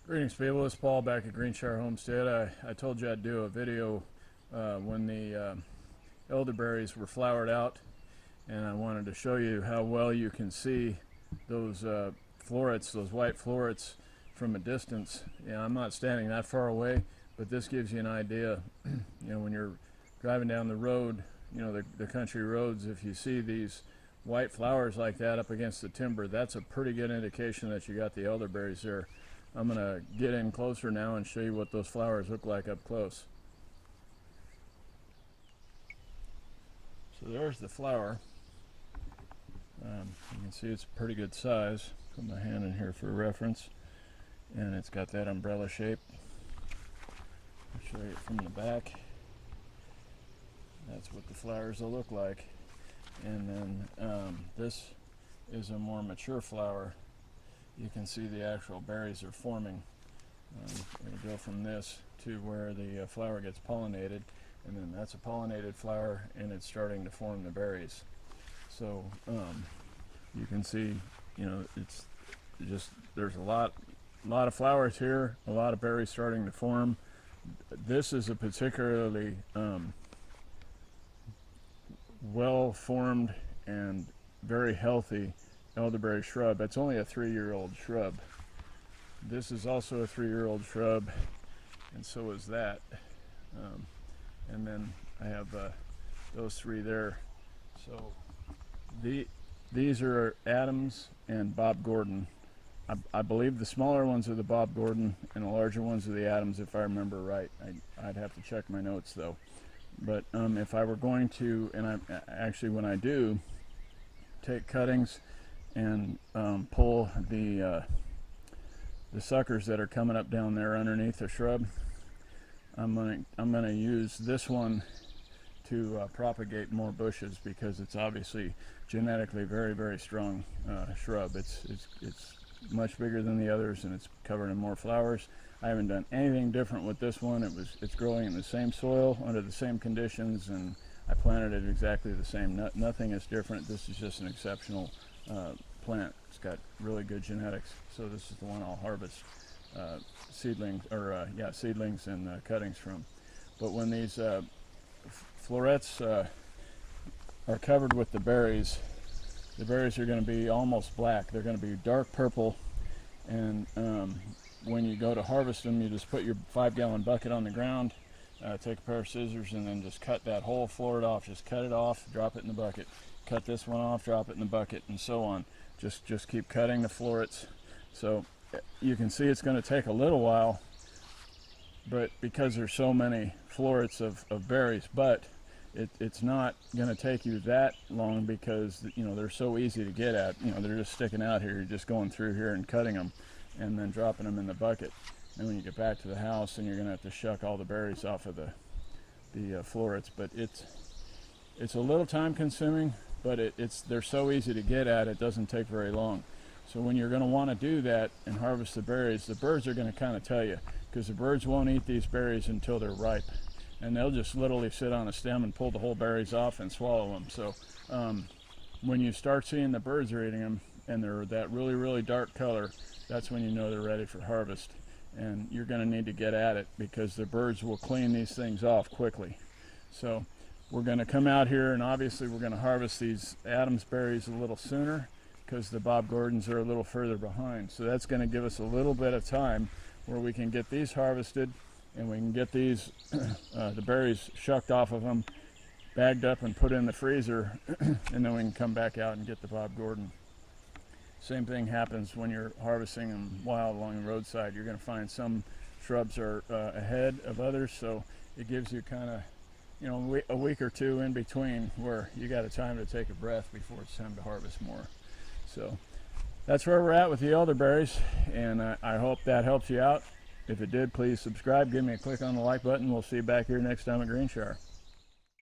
Greetings people, it's Paul back at Greenshire Homestead. I told you I'd do a video when the elderberries were flowered out, and I wanted to show you how well you can see those florets, those white florets from a distance. Yeah, I'm not standing that far away, but this gives you an idea. When you're driving down the road, the country roads, if you see these white flowers like that up against the timber, that's a pretty good indication that you got the elderberries there. I'm going to get in closer now and show you what those flowers look like up close. So there's the flower. You can see it's a pretty good size. Put my hand in here for reference. And it's got that umbrella shape. I'll show you it from the back. That's what the flowers will look like. And then this is a more mature flower. You can see the actual berries are forming. We go from this to where the flower gets pollinated, and then that's a pollinated flower, and it's starting to form the berries. So you can see, it's just, there's a lot of flowers here, a lot of berries starting to form. This is a particularly well formed and very healthy elderberry shrub. It's only a 3-year-old shrub. This is also a 3-year-old shrub, and so is that. And then I have those three there. So these are Adams and Bob Gordon. I believe the smaller ones are the Bob Gordon and the larger ones are the Adams, if I remember right. I'd have to check my notes though. But if I were going to, and actually when I do take cuttings and pull the suckers that are coming up down there underneath the shrub, I'm gonna use this one to propagate more bushes, because it's obviously genetically very, very strong shrub. It's much bigger than the others, and it's covered in more flowers. I haven't done anything different with this one. It's growing in the same soil under the same conditions, and I planted it exactly the same. Nothing is different. This is just an exceptional plant. It's got really good genetics. So this is the one I'll harvest seedlings and cuttings from. But when these florets are covered with the berries are going to be almost black. They're going to be dark purple, and when you go to harvest them, you just put your 5-gallon bucket on the ground, take a pair of scissors, and then just cut that whole floret off. Just cut it off, drop it in the bucket. Cut this one off, drop it in the bucket, and so on. Just keep cutting the florets. So you can see it's going to take a little while, but because there's so many florets of berries, but it's not going to take you that long, because they're so easy to get at. They're just sticking out here. You're just going through here and cutting them and then dropping them in the bucket. And when you get back to the house, and you're going to have to shuck all the berries off of the florets. But it's a little time consuming, but they're so easy to get at, it doesn't take very long. So when you're going to want to do that and harvest the berries, the birds are going to kind of tell you, because the birds won't eat these berries until they're ripe, and they'll just literally sit on a stem and pull the whole berries off and swallow them. So when you start seeing the birds are eating them and they're that really, really dark color, that's when you know they're ready for harvest. And you're going to need to get at it, because the birds will clean these things off quickly. So we're going to come out here, and obviously we're going to harvest these Adams berries a little sooner, because the Bob Gordons are a little further behind. So that's going to give us a little bit of time where we can get these harvested, and we can get these the berries shucked off of them, bagged up and put in the freezer, and then we can come back out and get the Bob Gordon. Same thing happens when you're harvesting them wild along the roadside. You're going to find some shrubs are ahead of others, so it gives you kind of a week or two in between where you got a time to take a breath before it's time to harvest more. So that's where we're at with the elderberries, and I hope that helps you out. If it did, please subscribe, give me a click on the like button. We'll see you back here next time at Greenshire.